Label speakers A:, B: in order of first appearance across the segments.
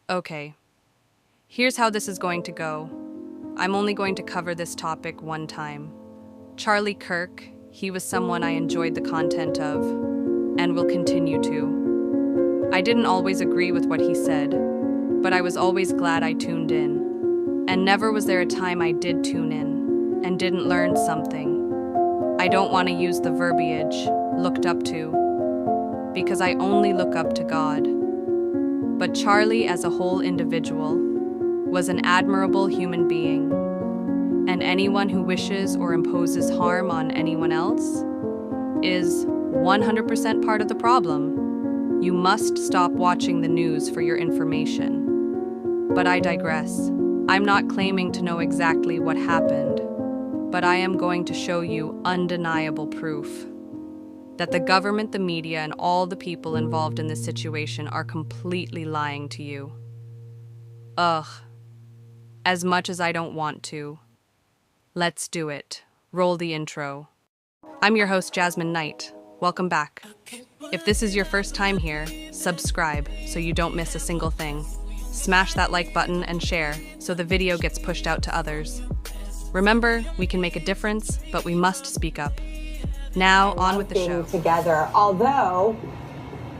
A: Okay, here's how this is going to go. I'm only going to cover this topic one time. Charlie Kirk, he was someone I enjoyed the content of, and will continue to. I didn't always agree with what he said, but I was always glad I tuned in. And never was there a time I did tune in and didn't learn something. I don't want to use the verbiage, looked up to, because I only look up to God. But Charlie, as a whole individual, was an admirable human being, and anyone who wishes or imposes harm on anyone else is 100% part of the problem. You must stop watching the news for your information. But I digress. I'm not claiming to know exactly what happened, but I am going to show you undeniable proof that the government, the media, and all the people involved in this situation are completely lying to you. Ugh. As much as I don't want to. Let's do it. Roll the intro. I'm your host, Jasmine Knight. Welcome back. If this is your first time here, subscribe so you don't miss a single thing. Smash that like button and share so the video gets pushed out to others. Remember, we can make a difference, but we must speak up. Now, on with the show.
B: Together, although,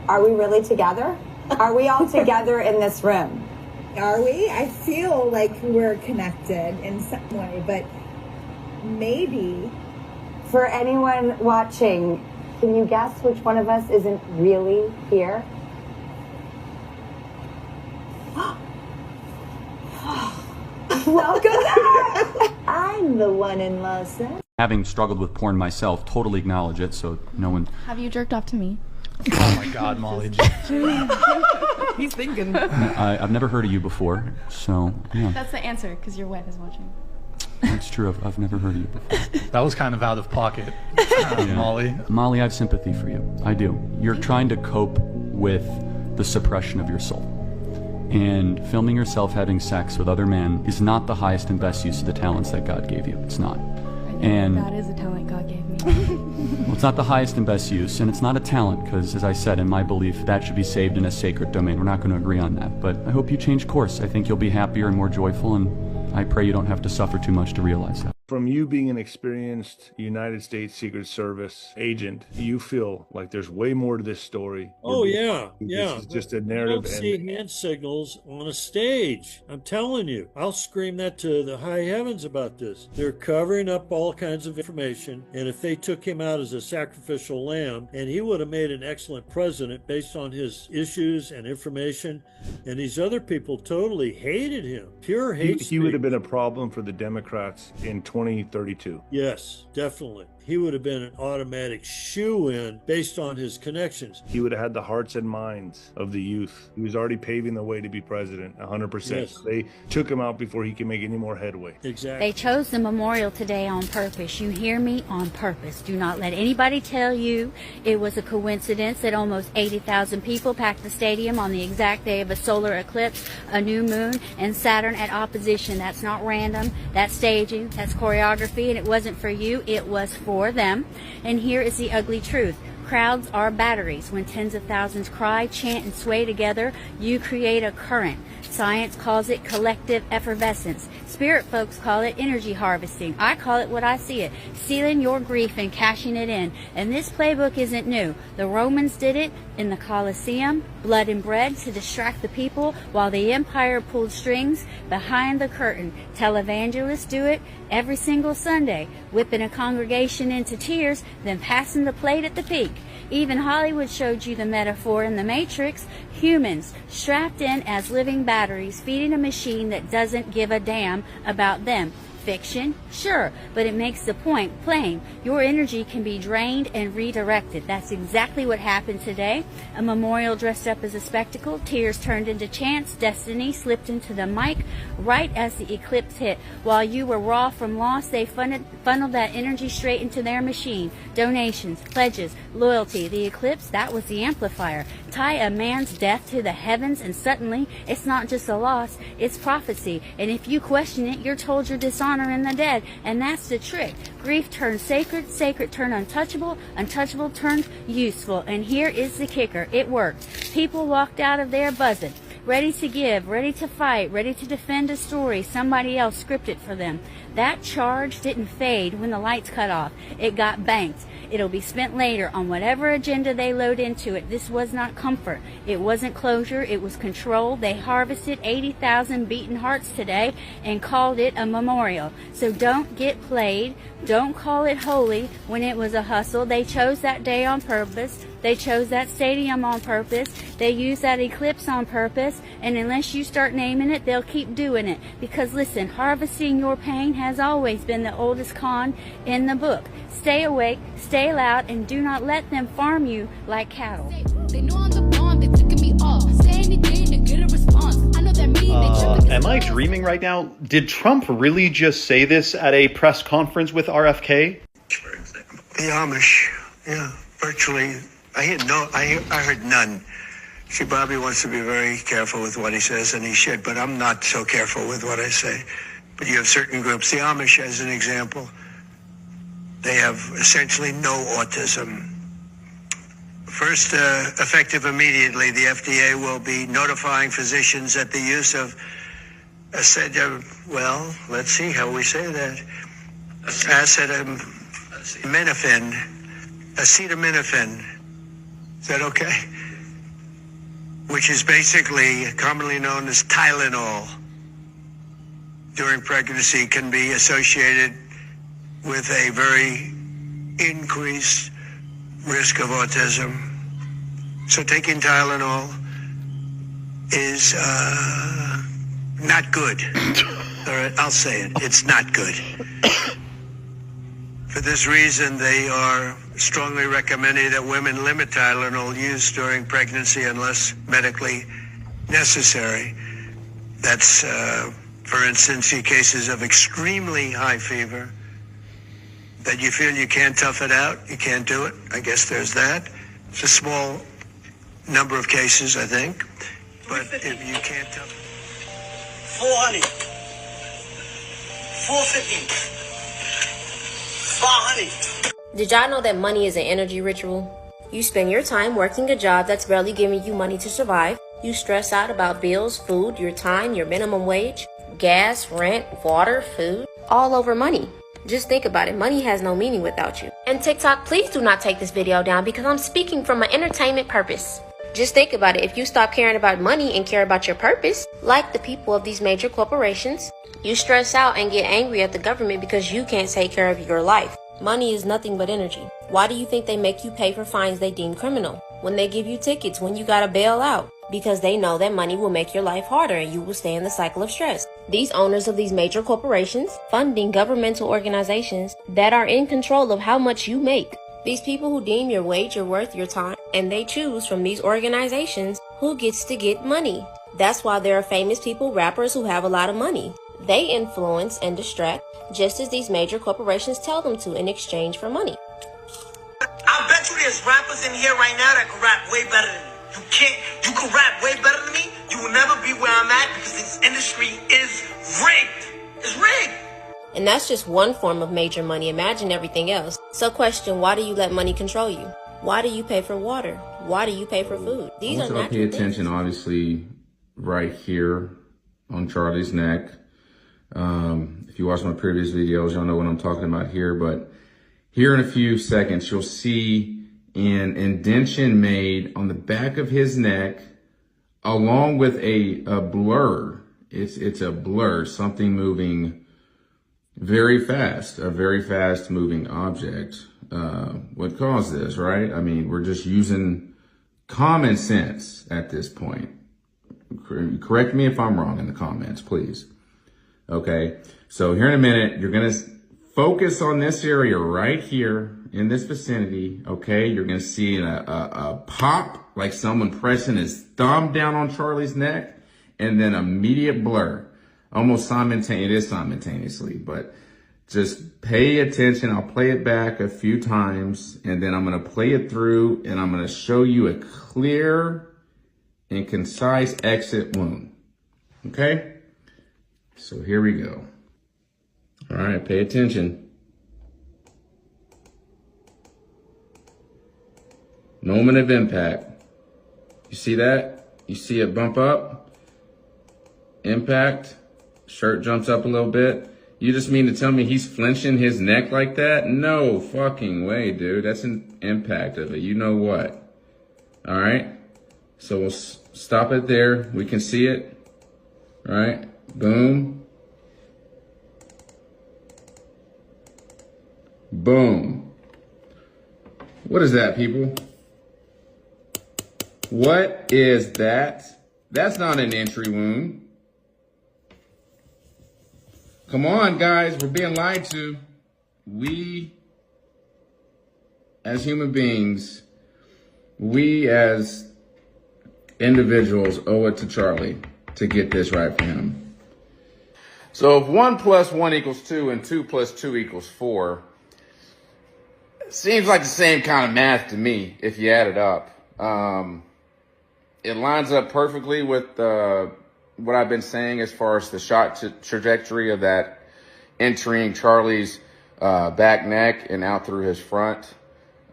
B: are we really together? Are we all together in this room?
C: Are we? I feel like we're connected in some way, but maybe.
B: For anyone watching, can you guess which one of us isn't really here? Welcome back! I'm the one in Los Angeles.
D: Having struggled with porn myself, totally acknowledge it, so no one...
E: Have you jerked off to me?
F: Oh my God, Molly.
E: He's thinking.
D: I've never heard of you before, so, yeah.
E: That's the answer, because your wife is watching.
D: That's true, I've never heard of you before.
F: That was kind of out of pocket, Molly.
D: Molly, I have sympathy for you. I do. You're trying to cope with the suppression of your soul. And filming yourself having sex with other men is not the highest and best use of the talents that God gave you. It's not. And
E: that is a talent God gave me.
D: well, it's not the highest and best use, and it's not a talent, because, as I said, in my belief, that should be saved in a sacred domain. We're not going to agree on that, but I hope you change course. I think you'll be happier and more joyful, and I pray you don't have to suffer too much to realize that.
G: From you being an experienced United States Secret Service agent, you feel like there's way more to this story.
H: Oh, yeah, yeah.
G: This is just a narrative.
H: You don't see hand signals on a stage. I'm telling you. I'll scream that to the high heavens about this. They're covering up all kinds of information, and if they took him out as a sacrificial lamb, and he would have made an excellent president based on his issues and information, and these other people totally hated him. Pure hate speech.
G: He would have been a problem for the Democrats in 2032.
H: Yes, definitely. He would have been an automatic shoo-in based on his connections.
G: He would have had the hearts and minds of the youth. He was already paving the way to be president, 100%.
H: Yes.
G: They took him out before he could make any more headway.
H: Exactly.
I: They chose the memorial today on purpose. You hear me? On purpose. Do not let anybody tell you it was a coincidence that almost 80,000 people packed the stadium on the exact day of a solar eclipse, a new moon, and Saturn at opposition. That's not random. That's staging. That's choreography. And it wasn't for you. It was for them. And here is the ugly truth. Crowds are batteries. When tens of thousands cry, chant, and sway together, you create a current. Science calls it collective effervescence. Spirit folks call it energy harvesting. I call it what I see it, sealing your grief and cashing it in. And this playbook isn't new. The Romans did it in the Colosseum, blood and bread to distract the people while the empire pulled strings behind the curtain. Televangelists do it every single Sunday, whipping a congregation into tears, then passing the plate at the peak. Even Hollywood showed you the metaphor in The Matrix. Humans strapped in as living batteries, feeding a machine that doesn't give a damn about them. Fiction? Sure, but it makes the point plain. Your energy can be drained and redirected. That's exactly what happened today. A memorial dressed up as a spectacle, tears turned into chants, destiny slipped into the mic right as the eclipse hit. While you were raw from loss, they funneled that energy straight into their machine. Donations, pledges, loyalty. The eclipse, that was the amplifier. Tie a man's death to the heavens and suddenly it's not just a loss, it's prophecy. And if you question it, you're told you're dishonored in the dead, and that's the trick. Grief turned sacred, sacred turned untouchable, untouchable turned useful. And here is the kicker. It worked. People walked out of there buzzing. ready to give, ready to fight, ready to defend a story somebody else scripted for them. That charge didn't fade when the lights cut off. It got banked. It'll be spent later on whatever agenda they load into it. This was not comfort. It wasn't closure. It was control. They harvested 80,000 beaten hearts today and called it a memorial. So don't get played. Don't call it holy when it was a hustle. They chose that day on purpose. They chose that stadium on purpose. They used that eclipse on purpose. And unless you start naming it, they'll keep doing it. Because listen, harvesting your pain has always been the oldest con in the book. Stay awake, stay loud, and do not let them farm you like cattle.
J: They know I'm the bomb, they ticking me off. Say anything to get a response. I know that mean
K: Am I dreaming right now? Did Trump really just say this at a press conference with RFK?
L: The Amish, yeah, virtually. I heard none. See, Bobby wants to be very careful with what he says, and he should, but I'm not so careful with what I say. But you have certain groups, the Amish as an example, they have essentially no autism. First, effective immediately, the FDA will be notifying physicians that the use of let's see how we say that. Acetaminophen. Is that okay? Which is basically commonly known as Tylenol during pregnancy, can be associated with a very increased risk of autism. So taking Tylenol is not good. All right, I'll say it. It's not good. For this reason, they are strongly recommending that women limit Tylenol use during pregnancy unless medically necessary. That's, for instance, in cases of extremely high fever, that you feel you can't tough it out, you can't do it. I guess there's that. It's a small number of cases, I think. But if you can't tough it.
M: 400. 450. 500.
N: Did y'all know that money is an energy ritual? You spend your time working a job that's barely giving you money to survive. You stress out about bills, food, your time, your minimum wage, gas, rent, water, food, all over money. Just think about it. Money has no meaning without you. And TikTok, please do not take this video down because I'm speaking from an entertainment purpose. Just think about it. If you stop caring about money and care about your purpose, like the people of these major corporations, you stress out and get angry at the government because you can't take care of your life. Money is nothing but energy. Why do you think they make you pay for fines they deem criminal? When they give you tickets, when you gotta bail out? Because they know that money will make your life harder and you will stay in the cycle of stress. These owners of these major corporations funding governmental organizations that are in control of how much you make. These people who deem your wage, your worth, your time, and they choose from these organizations who gets to get money. That's why there are famous people, rappers who have a lot of money. They influence and distract just as these major corporations tell them to in exchange for money.
M: I bet you there's rappers in here right now that can rap way better than me. You can rap way better than me. You will never be where I'm at because this industry is rigged. It's rigged.
N: And that's just one form of major money. Imagine everything else. So question, why do you let money control you? Why do you pay for water? Why do you pay for food? These are natural
O: pay attention,
N: things.
O: obviously, right here on Charlie's neck. If you watch my previous videos, y'all know what I'm talking about here. But here in a few seconds, you'll see an indention made on the back of his neck, along with a blur. It's a blur, something moving very fast, a very fast moving object. What caused this, right? I mean, we're just using common sense at this point. Correct me if I'm wrong in the comments, please. Okay, so here in a minute, you're going to focus on this area right here in this vicinity, okay? You're going to see a pop, like someone pressing his thumb down on Charlie's neck, and then immediate blur, almost simultaneously, but just pay attention. I'll play it back a few times, and then I'm going to play it through, and I'm going to show you a clear and concise exit wound, okay? So here we go. All right, pay attention. Moment of impact. You see that? You see it bump up? Impact. Shirt jumps up a little bit. You just mean to tell me he's flinching his neck like that? No fucking way, dude. That's an impact of it. You know what? All right. So we'll stop it there. We can see it. All right. Boom. Boom. What is that, people? What is that? That's not an entry wound. Come on, guys. We're being lied to. We, as human beings, we as individuals owe it to Charlie to get this right for him. So if 1 + 1 = 2 and 2 + 2 = 4, seems like the same kind of math to me if you add it up. It lines up perfectly with what I've been saying as far as the shot trajectory of that entering Charlie's back neck and out through his front.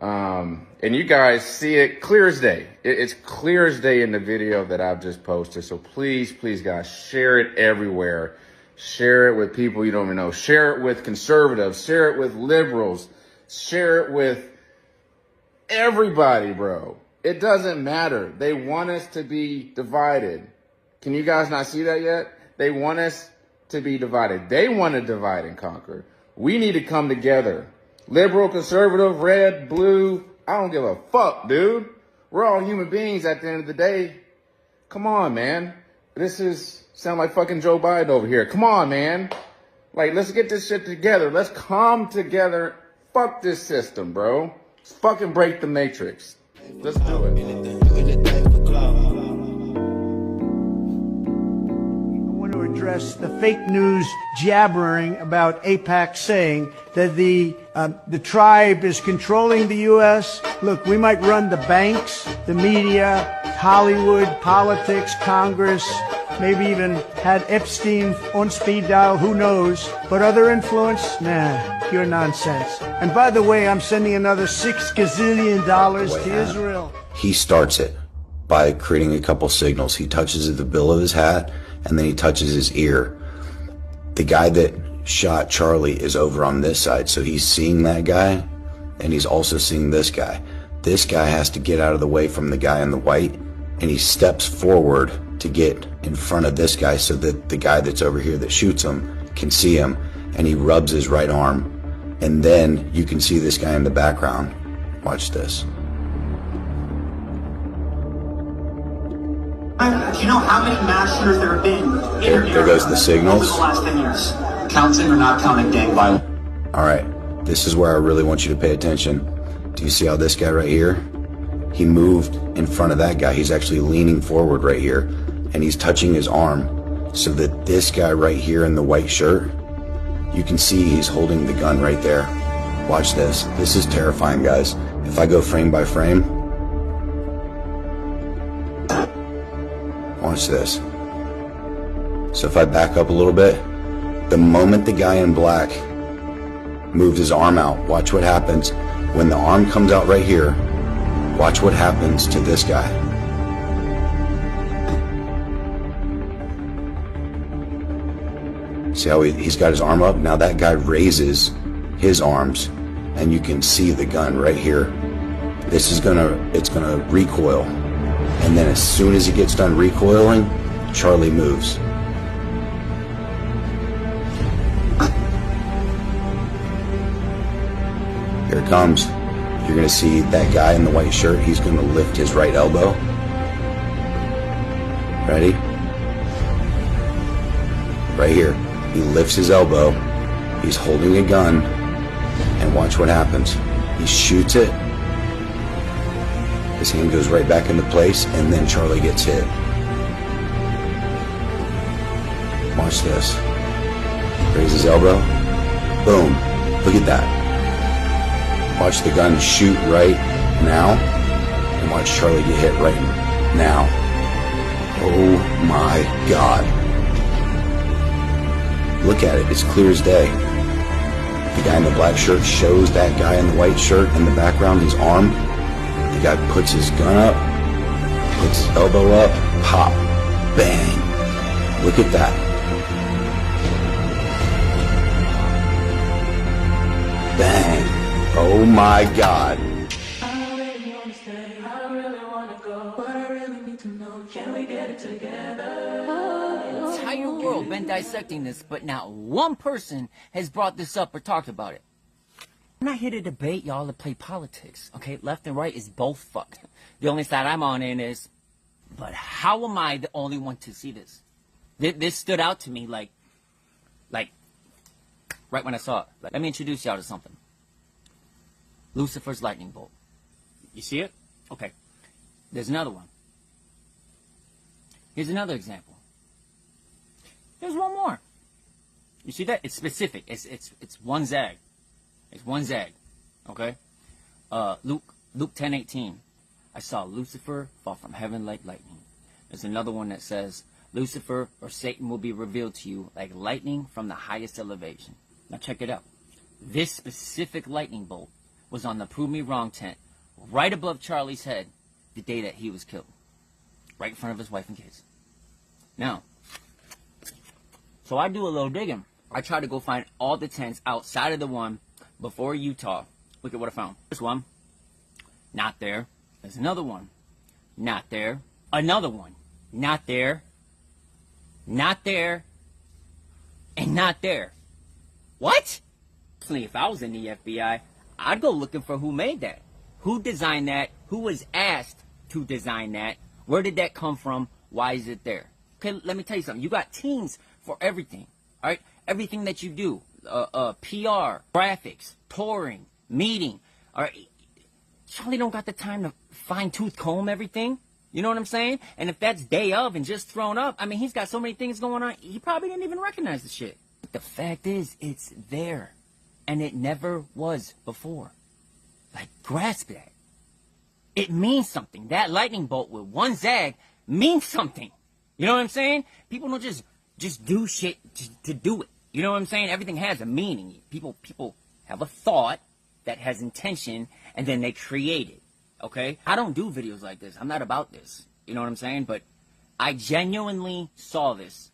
O: And you guys see it clear as day. It's clear as day in the video that I've just posted. So please, please, guys, share it everywhere. Share it with people you don't even know. Share it with conservatives. Share it with liberals. Share it with everybody, bro. It doesn't matter. They want us to be divided. Can you guys not see that yet? They want us to be divided. They want to divide and conquer. We need to come together. Liberal, conservative, red, blue. I don't give a fuck, dude. We're all human beings at the end of the day. Come on, man. Sound like fucking Joe Biden over here. Come on, man. Like, let's get this shit together. Let's come together. Fuck this system, bro. Let's fucking break the matrix. Let's do it.
P: Address the fake news jabbering about AIPAC saying that the tribe is controlling the U.S. Look, we might run the banks, the media, Hollywood, politics, Congress, maybe even had Epstein on speed dial, who knows? But other influence? Nah, pure nonsense. And by the way, I'm sending another $6 gazillion to Israel.
Q: He starts it by creating a couple signals. He touches the bill of his hat, and then he touches his ear. The guy that shot Charlie is over on this side, so he's seeing that guy, and he's also seeing this guy. This guy has to get out of the way from the guy in the white, and he steps forward to get in front of this guy so that the guy that's over here that shoots him can see him, and he rubs his right arm, and then you can see this guy in the background. Watch this.
R: Do you know how many mass shooters there have been?
Q: There goes the signals.
R: Over the last 10 years. Counting or not counting gang violence.
Q: All right, this is where I really want you to pay attention. Do you see how this guy right here? He moved in front of that guy. He's actually leaning forward right here, and he's touching his arm so that this guy right here in the white shirt, you can see he's holding the gun right there. Watch this. This is terrifying, guys. If I go frame by frame, watch this. So if I back up a little bit, the moment the guy in black moved his arm out, watch what happens. When the arm comes out right here, watch what happens to this guy. See how he's got his arm up? Now that guy raises his arms, and you can see the gun right here. It's gonna recoil. And then as soon as he gets done recoiling, Charlie moves. Here it comes. You're gonna see that guy in the white shirt, he's gonna lift his right elbow. Ready? Right here. He lifts his elbow, he's holding a gun, and watch what happens. He shoots it. His hand goes right back into place, and then Charlie gets hit. Watch this. Raise his elbow. Boom. Look at that. Watch the gun shoot right now, and watch Charlie get hit right now. Oh my God. Look at it. It's clear as day. The guy in the black shirt shows that guy in the white shirt in the background, his arm. The guy puts his gun up, puts his elbow up, pop, bang. Look at that. Bang. Oh my God.
S: The entire world been dissecting this, but not one person has brought this up or talked about it. I'm not here to debate y'all to play politics, okay? Left and right is both fucked. The only side I'm on in is, but how am I the only one to see this? This stood out to me like, right when I saw it. Let me introduce y'all to something. Lucifer's lightning bolt. You see it? Okay. There's another one. Here's another example. Here's one more. You see that? It's specific. It's one zag. It's one zag. Okay? Luke 10:18. I saw Lucifer fall from heaven like lightning. There's another one that says, Lucifer or Satan will be revealed to you like lightning from the highest elevation. Now check it out. This specific lightning bolt was on the Prove Me Wrong tent right above Charlie's head the day that he was killed. Right in front of his wife and kids. Now, so I do a little digging. I try to go find all the tents outside of the one before Utah. Look at what I found. This one, not there. There's another one, not there. Another one, not there. Not there. And not there. What? If I was in the FBI, I'd go looking for who made that. Who designed that? Who was asked to design that? Where did that come from? Why is it there? Okay, let me tell you something. You got teams for everything. All right? Everything that you do. PR, graphics, touring, meeting. All right? Charlie don't got the time to fine-tooth comb everything. You know what I'm saying? And if that's day of and just thrown up, I mean, he's got so many things going on, he probably didn't even recognize the shit. But the fact is, it's there. And it never was before. Like, grasp that. It means something. That lightning bolt with one zag means something. You know what I'm saying? People don't just do shit to do it. You know what I'm saying? Everything has a meaning. People have a thought that has intention, and then they create it. Okay? I don't do videos like this. I'm not about this. You know what I'm saying? But I genuinely saw this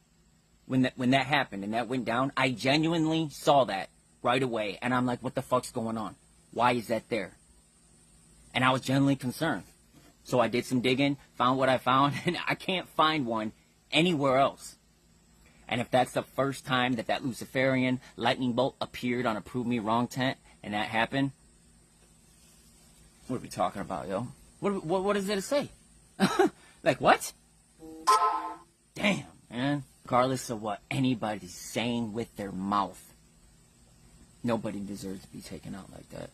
S: when that happened and that went down. I genuinely saw that right away. And I'm like, what the fuck's going on? Why is that there? And I was genuinely concerned. So I did some digging, found what I found, and I can't find one anywhere else. And if that's the first time that Luciferian lightning bolt appeared on a Prove Me Wrong tent, and that happened, what are we talking about, yo? What is there to say? Like, what? Damn, man. Regardless of what anybody's saying with their mouth, nobody deserves to be taken out like that.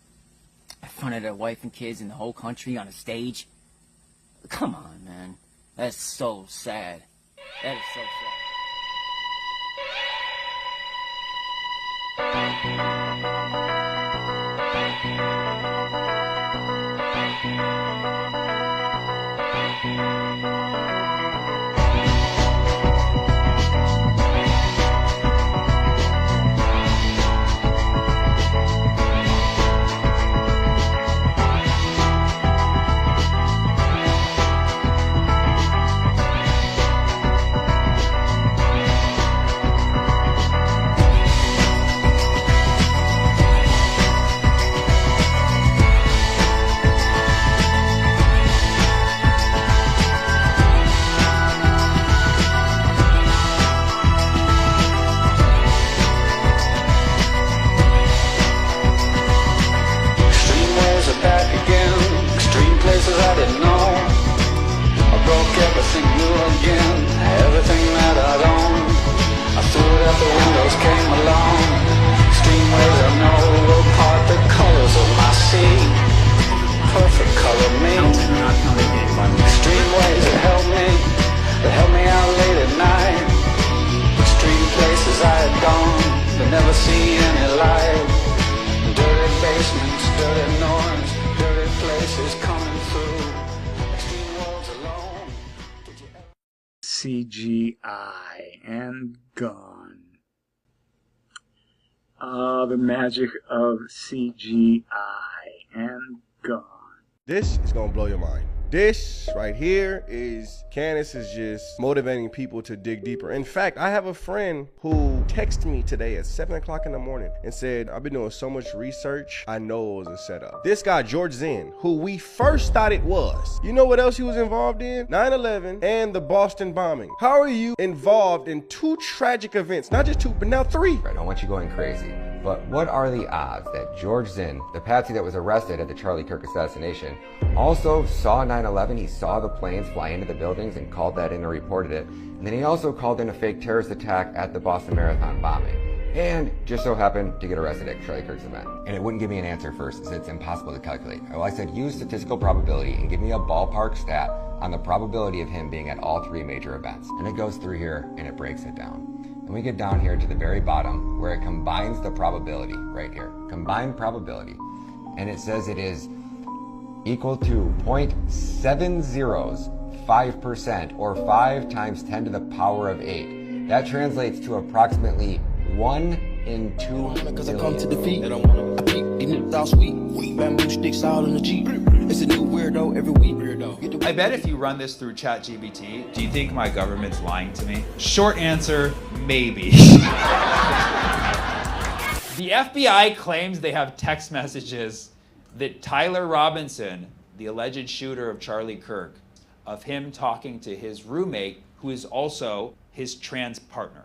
S: In front of their wife and kids and the whole country on a stage. Come on, man. That's so sad. That is so sad.
T: CGI and gone. Ah, the magic of CGI and gone.
U: This is gonna blow your mind. This right here is Candace is just motivating people to dig deeper. In fact, I have a friend who texted me today at 7 o'clock in the morning and said, I've been doing so much research, I know it was a setup. This guy, George Zinn, who we first thought it was. You know what else he was involved in? 9/11 and the Boston bombing. How are you involved in two tragic events? Not just two, but now three.
V: I don't want you going crazy. But what are the odds that George Zinn, the patsy that was arrested at the Charlie Kirk assassination, also saw 9/11, he saw the planes fly into the buildings and called that in and reported it, and then he also called in a fake terrorist attack at the Boston Marathon bombing, and just so happened to get arrested at Charlie Kirk's event. And it wouldn't give me an answer first, so it's impossible to calculate. Well, I said use statistical probability and give me a ballpark stat on the probability of him being at all three major events. And it goes through here and it breaks it down. And we get down here to the very bottom where it combines the probability right here. Combined probability. And it says it is equal to 0.705% or 5 times 10 to the power of 8. That translates to approximately 1 in 2 million.
W: Cause I come to defeat. They don't wanna repeat. These niggas all sweet. Bamboo sticks all in the Jeep. It's a new weirdo every week.
X: I bet if you run this through ChatGPT, do you think my government's lying to me? Short answer, maybe. The FBI claims they have text messages that Tyler Robinson, the alleged shooter of Charlie Kirk, of him talking to his roommate, who is also his trans partner.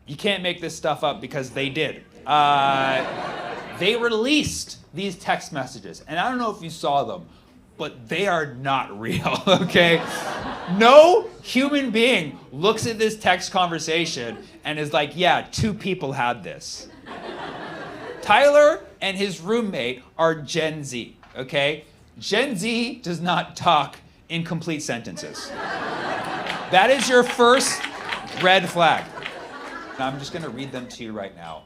X: You can't make this stuff up because they did. They released these text messages, and I don't know if you saw them, but they are not real, okay? No human being looks at this text conversation and is like, yeah, 2 people had this. Tyler and his roommate are Gen Z, okay? Gen Z does not talk in complete sentences. That is your first red flag. And I'm just gonna read them to you right now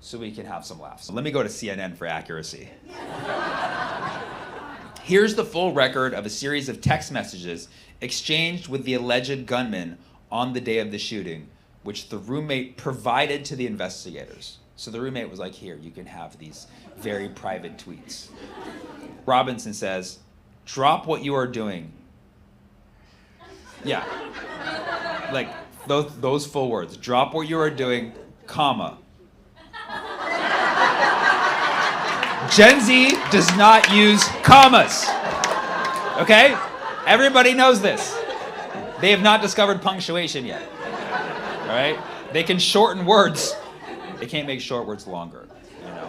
X: so we can have some laughs. Let me go to CNN for accuracy. Here's the full record of a series of text messages exchanged with the alleged gunman on the day of the shooting, which the roommate provided to the investigators. So the roommate was like, here, you can have these very private tweets. Robinson says, drop what you are doing. Yeah, like those full words. Drop what you are doing, comma. Gen Z does not use commas, okay? Everybody knows this. They have not discovered punctuation yet, all right? They can shorten words. They can't make short words longer, you know?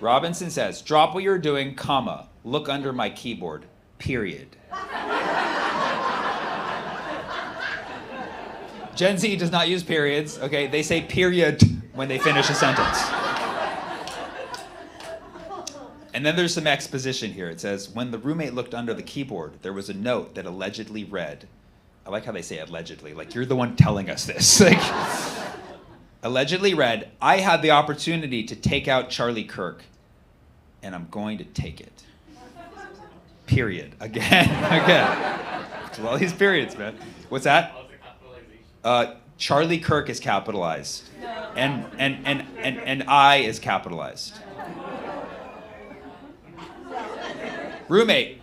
X: Robinson says, drop what you're doing, comma, look under my keyboard, period. Gen Z does not use periods, okay? They say period when they finish a sentence. And then there's some exposition here. It says, when the roommate looked under the keyboard, there was a note that allegedly read, I like how they say allegedly, like you're the one telling us this. Like, allegedly read, I had the opportunity to take out Charlie Kirk, and I'm going to take it. Period. Again. Well, these periods, man. What's that? Charlie Kirk is capitalized. And I is capitalized. Roommate,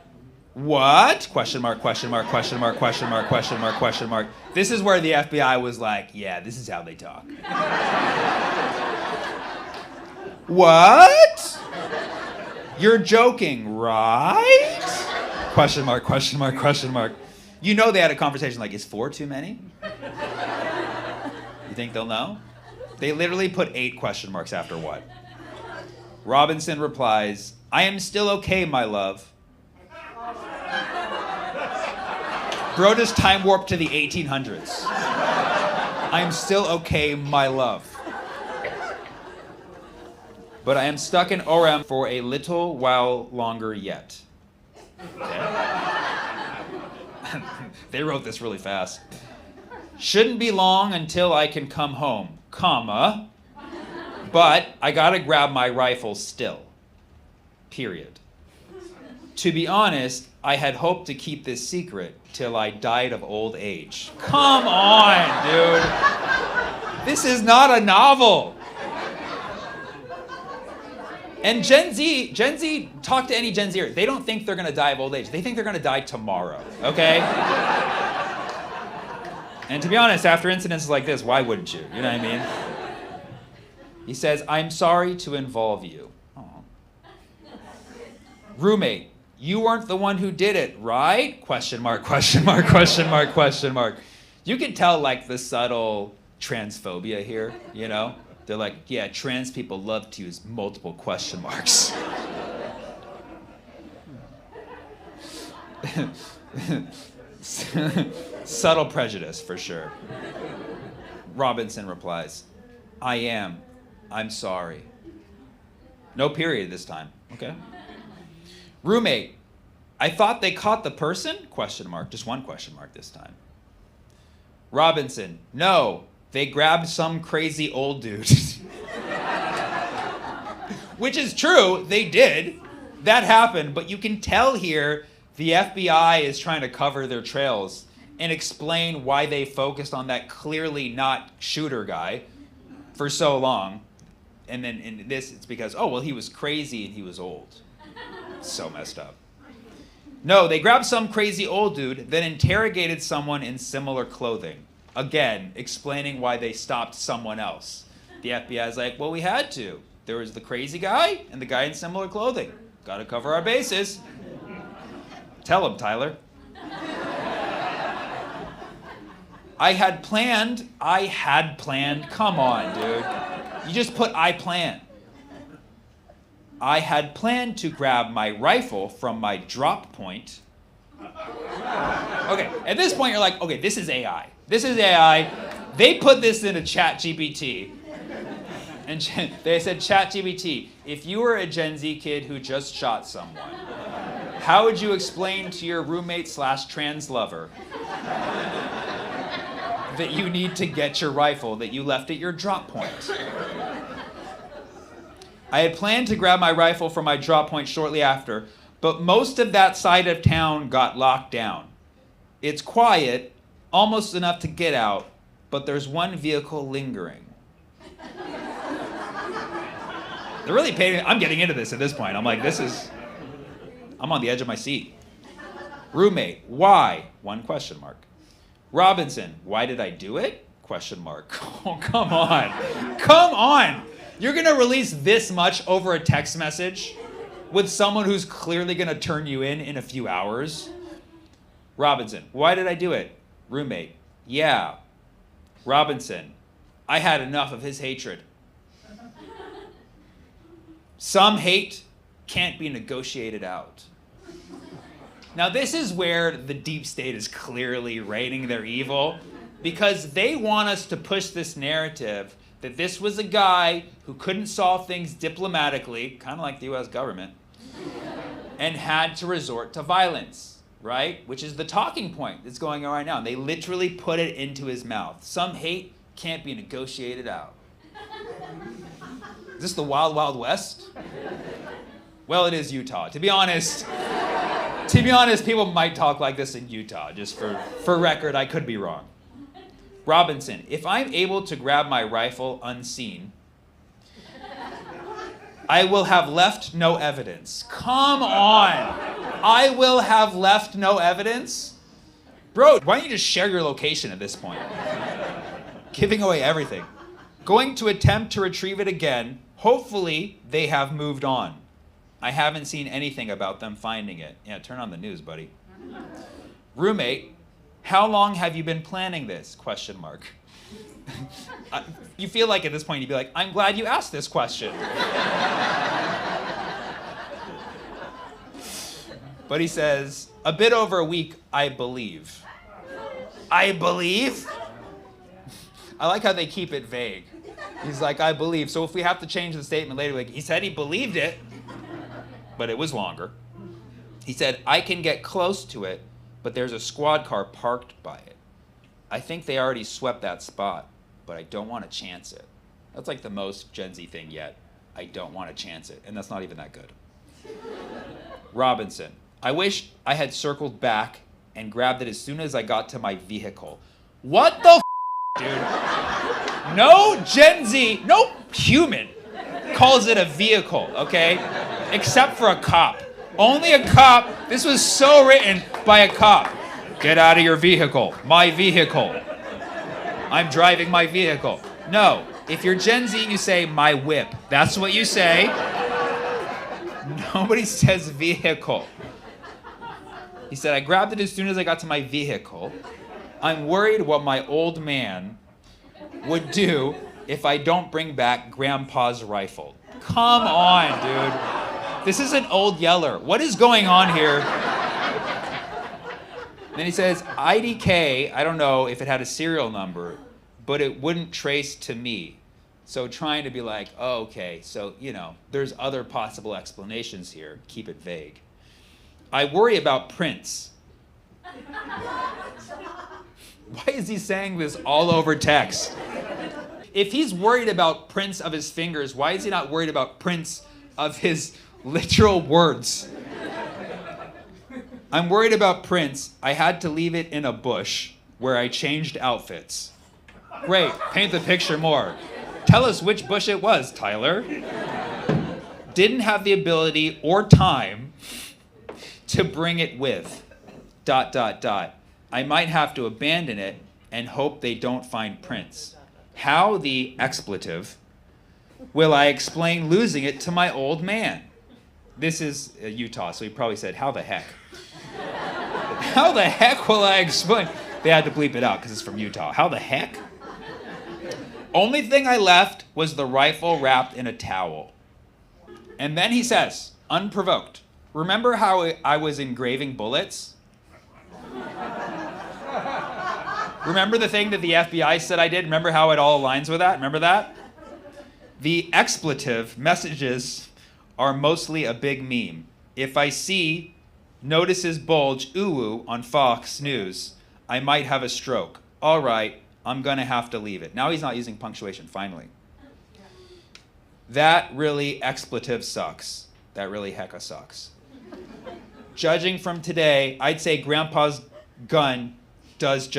X: what? Question mark, question mark, question mark, question mark, question mark, question mark. This is where the FBI was like, yeah, this is how they talk. What? You're joking, right? Question mark, question mark, question mark. You know they had a conversation like, is 4 too many? You think they'll know? They literally put 8 question marks after what? Robinson replies, I am still okay, my love. Bro just time warped to the 1800s. I am still okay, my love. But I am stuck in Orem for a little while longer yet. Okay. They wrote this really fast. Shouldn't be long until I can come home, comma, but I gotta grab my rifle still. Period. To be honest, I had hoped to keep this secret till I died of old age. Come on, dude. This is not a novel. And Gen Z, talk to any Gen Zer. They don't think they're going to die of old age. They think they're going to die tomorrow, okay? And to be honest, after incidents like this, why wouldn't you? You know what I mean? He says, I'm sorry to involve you. Aww. Roommate, you weren't the one who did it, right? Question mark, question mark, question mark, question mark. You can tell like the subtle transphobia here, you know? They're like, yeah, trans people love to use multiple question marks. Subtle prejudice, for sure. Robinson replies, I am. I'm sorry. No period this time. Okay. Roommate, I thought they caught the person? Question mark. Just one question mark this time. Robinson, no. They grabbed some crazy old dude. Which is true. They did. That happened. But you can tell here the FBI is trying to cover their trails and explain why they focused on that clearly not shooter guy for so long. And then in this, it's because, oh, well, he was crazy and he was old. So messed up. No, they grabbed some crazy old dude, then interrogated someone in similar clothing. Again, explaining why they stopped someone else. The FBI is like, well, we had to. There was the crazy guy and the guy in similar clothing. Got to cover our bases. Tell him, Tyler. I had planned. Come on, dude. You just put I planned. I had planned to grab my rifle from my drop point. Okay, at this point you're like, okay, this is AI. This is AI. They put this into ChatGPT. And they said, ChatGPT, if you were a Gen Z kid who just shot someone, how would you explain to your roommate/trans lover that you need to get your rifle that you left at your drop point? I had planned to grab my rifle from my drop point shortly after, but most of that side of town got locked down. It's quiet, almost enough to get out, but there's one vehicle lingering. They're really paying. I'm getting into this at this point. I'm like, I'm on the edge of my seat. Roommate, why? One question mark. Robinson, why did I do it? Question mark. Oh, come on. Come on. You're going to release this much over a text message with someone who's clearly going to turn you in a few hours? Robinson, why did I do it? Roommate, yeah. Robinson, I had enough of his hatred. Some hate can't be negotiated out. Now this is where the deep state is clearly rating their evil, because they want us to push this narrative that this was a guy who couldn't solve things diplomatically, kind of like the US government, and had to resort to violence, right? Which is the talking point that's going on right now. They literally put it into his mouth. Some hate can't be negotiated out. Is this the Wild Wild West? Well, it is Utah. To be honest, people might talk like this in Utah. Just for record, I could be wrong. Robinson, if I'm able to grab my rifle unseen, I will have left no evidence. Come on. I will have left no evidence? Bro, why don't you just share your location at this point? Giving away everything. Going to attempt to retrieve it again. Hopefully, they have moved on. I haven't seen anything about them finding it. Yeah, turn on the news, buddy. Roommate, how long have you been planning this? Question mark. You feel like at this point you'd be like, I'm glad you asked this question. But he says, a bit over a week, I believe. I believe? I like how they keep it vague. He's like, I believe. So if we have to change the statement later, like, he said he believed it, but it was longer. He said, I can get close to it, but there's a squad car parked by it. I think they already swept that spot, but I don't want to chance it. That's like the most Gen Z thing yet. I don't want to chance it. And that's not even that good. Robinson, I wish I had circled back and grabbed it as soon as I got to my vehicle. What the dude? No Gen Z, no human calls it a vehicle, okay? Except for a cop. Only a cop. This was so written by a cop. Get out of your vehicle. My vehicle. I'm driving my vehicle. No. If you're Gen Z, you say my whip. That's what you say. Nobody says vehicle. He said, I grabbed it as soon as I got to my vehicle. I'm worried what my old man would do if I don't bring back Grandpa's rifle. Come on, dude. This is an old yeller. What is going on here? Then he says, IDK, I don't know if it had a serial number, but it wouldn't trace to me. So trying to be like, oh, okay, so, you know, there's other possible explanations here. Keep it vague. I worry about Prince. Why is he saying this all over text? If he's worried about prints of his fingers, why is he not worried about prints of his literal words? I'm worried about Prince. I had to leave it in a bush where I changed outfits. Great, paint the picture more. Tell us which bush it was, Tyler. Didn't have the ability or time to bring it with. ... I might have to abandon it and hope they don't find Prince. How the expletive will I explain losing it to my old man? This is Utah, so he probably said, how the heck? How the heck will I explain? They had to bleep it out because it's from Utah. How the heck? Only thing I left was the rifle wrapped in a towel. And then he says, unprovoked, remember how I was engraving bullets? Remember the thing that the FBI said I did? Remember how it all aligns with that? Remember that? The expletive messages are mostly a big meme. If I see notices bulge ooh on Fox News, I might have a stroke. All right, I'm gonna have to leave it. Now he's not using punctuation, finally. That really expletive sucks. That really hecka sucks. Judging from today, I'd say Grandpa's gun does just